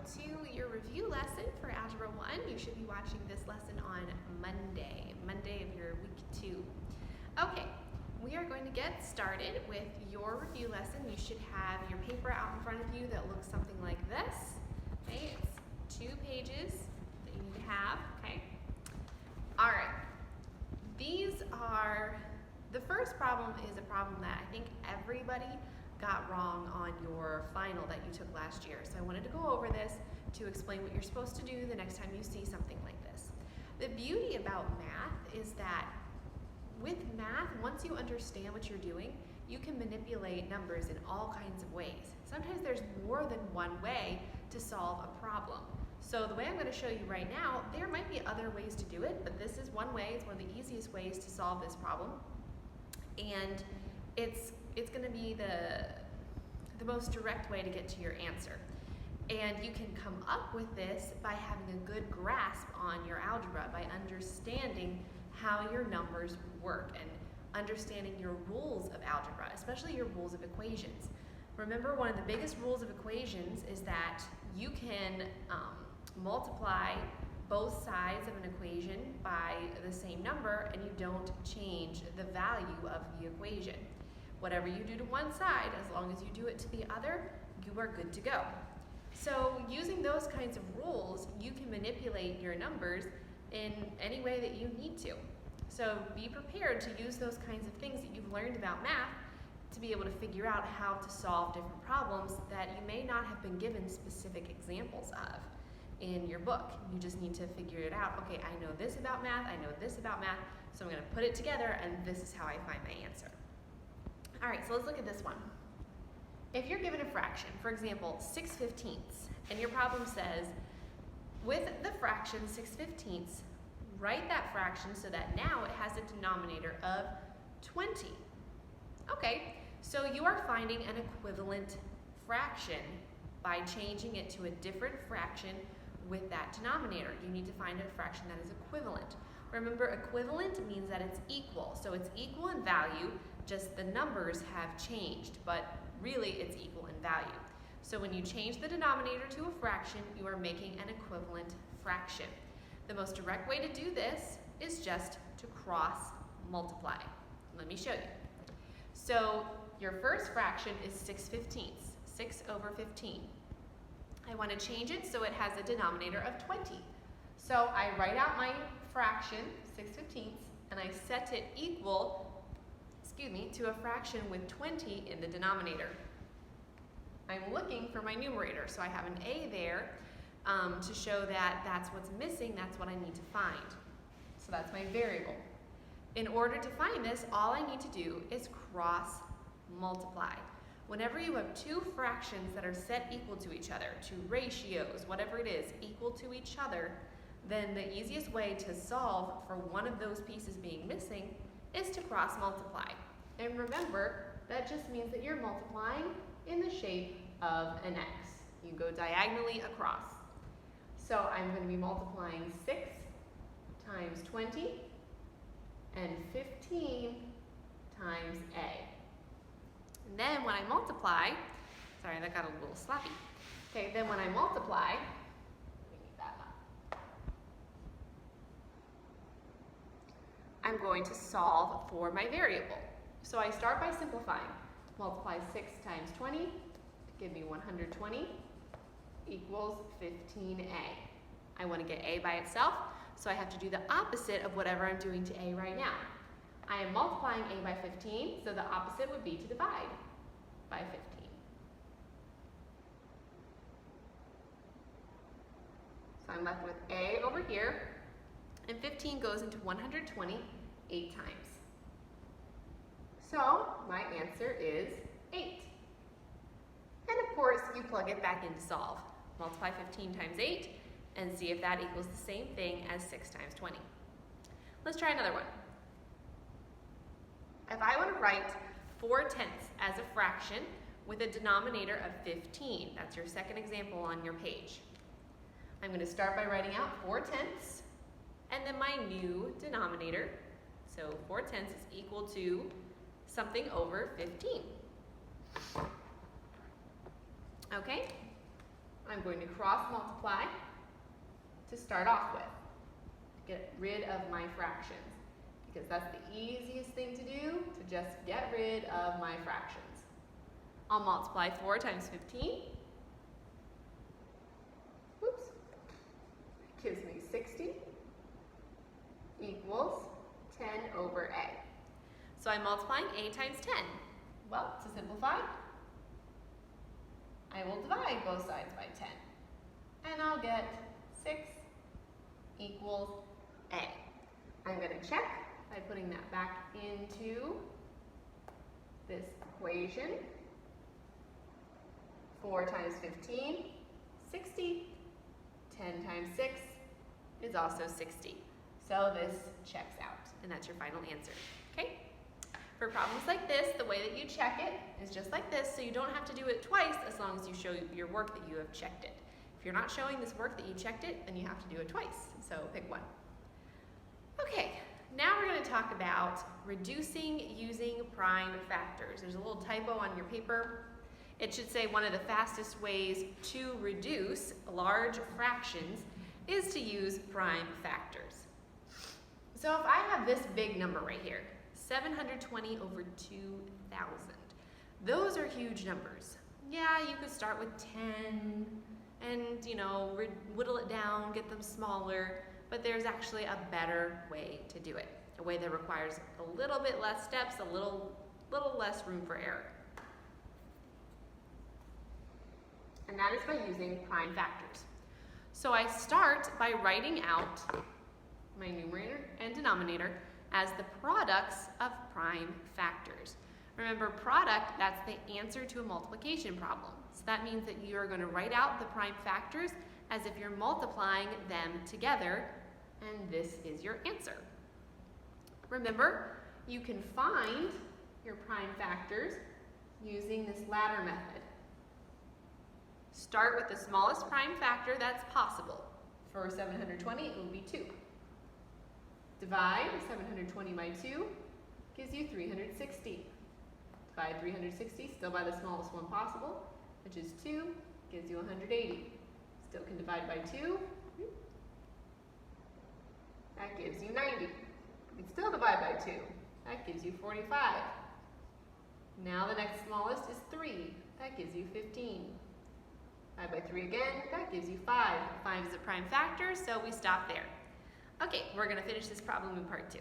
to your review lesson for Algebra 1. You should be watching this lesson on Monday of your week 2. Okay, we are going to get started with your review lesson. You should have your paper out in front of you that looks something like this. Okay, it's 2 pages that you need to have, okay? All right, the first problem is a problem that I think everybody got wrong on your final that you took last year. So I wanted to go over this to explain what you're supposed to do the next time you see something like this. The beauty about math is that with math, once you understand what you're doing, you can manipulate numbers in all kinds of ways. Sometimes there's more than one way to solve a problem. So the way I'm going to show you right now, there might be other ways to do it, but this is one way. It's one of the easiest ways to solve this problem. And it's going to be the most direct way to get to your answer. And you can come up with this by having a good grasp on your algebra, by understanding how your numbers work and understanding your rules of algebra, especially your rules of equations. Remember, one of the biggest rules of equations is that you can multiply both sides of an equation by the same number and you don't change the value of the equation. Whatever you do to one side, as long as you do it to the other, you are good to go. So using those kinds of rules, you can manipulate your numbers in any way that you need to. So be prepared to use those kinds of things that you've learned about math to be able to figure out how to solve different problems that you may not have been given specific examples of in your book. You just need to figure it out. Okay, I know this about math, I know this about math, so I'm going to put it together and this is how I find my answer. All right, so let's look at this one. If you're given a fraction, for example, 6/15, and your problem says, with the fraction 6/15, write that fraction so that now it has a denominator of 20. Okay, so you are finding an equivalent fraction by changing it to a different fraction with that denominator. You need to find a fraction that is equivalent. Remember, equivalent means that it's equal. So it's equal in value, just the numbers have changed, but really it's equal in value. So when you change the denominator to a fraction, you are making an equivalent fraction. The most direct way to do this is just to cross multiply. Let me show you. So your first fraction is 6/15, 6/15. I want to change it so it has a denominator of 20. So I write out my fraction, 6/15, and I set it equal, to a fraction with 20 in the denominator. I'm looking for my numerator, so I have an A there to show that that's what's missing, that's what I need to find. So that's my variable. In order to find this, all I need to do is cross multiply. Whenever you have 2 fractions that are set equal to each other, 2 ratios, whatever it is, equal to each other, then the easiest way to solve for one of those pieces being missing is to cross multiply. And remember, that just means that you're multiplying in the shape of an X. You go diagonally across. So I'm going to be multiplying 6 times 20 and 15 times A. And then when I multiply, sorry, that got a little sloppy. Okay, then when I multiply, let me need that up. I'm going to solve for my variable. So I start by simplifying. Multiply 6 times 20 to give me 120 equals 15A. I want to get A by itself, so I have to do the opposite of whatever I'm doing to A right now. I am multiplying A by 15, so the opposite would be to divide by 15. So I'm left with A over here, and 15 goes into 120 8 times. So my answer is 8. And of course, you plug it back in to solve. Multiply 15 times 8 and see if that equals the same thing as 6 times 20. Let's try another one. If I want to write 4/10 as a fraction with a denominator of 15, that's your second example on your page. I'm going to start by writing out 4/10 and then my new denominator. So 4/10 is equal to something over 15. Okay? I'm going to cross multiply to start off with, to get rid of my fractions, because that's the easiest thing to do, to just get rid of my fractions. I'll multiply 4 times 15. Whoops. Gives me 60 equals 10 over a. So I'm multiplying a times 10. Well, to simplify, I will divide both sides by 10. And I'll get 6 equals a. I'm going to check by putting that back into this equation. 4 times 15, 60. 10 times 6 is also 60. So this checks out, and that's your final answer. Okay? For problems like this, the way that you check it is just like this, so you don't have to do it twice as long as you show your work that you have checked it. If you're not showing this work that you checked it, then you have to do it twice. So pick one. Okay, now we're going to talk about reducing using prime factors. There's a little typo on your paper. It should say one of the fastest ways to reduce large fractions is to use prime factors. So if I have this big number right here, 720 over 2,000, those are huge numbers. Yeah, you could start with 10 and, whittle it down, get them smaller, but there's actually a better way to do it, a way that requires a little bit less steps, a little less room for error. And that is by using prime factors. So I start by writing out my numerator and denominator as the products of prime factors. Remember, product, that's the answer to a multiplication problem. So that means that you are going to write out the prime factors as if you're multiplying them together, and this is your answer. Remember, you can find your prime factors using this ladder method. Start with the smallest prime factor that's possible. For 720, it will be 2. Divide 720 by 2 gives you 360. Divide 360, still by the smallest one possible, which is 2, gives you 180. Still can divide by 2. That gives you 90. You can still divide by 2. That gives you 45. Now the next smallest is 3. That gives you 15. Divide by 3 again, that gives you 5. 5 is a prime factor, so we stop there. Okay, we're going to finish this problem in part 2.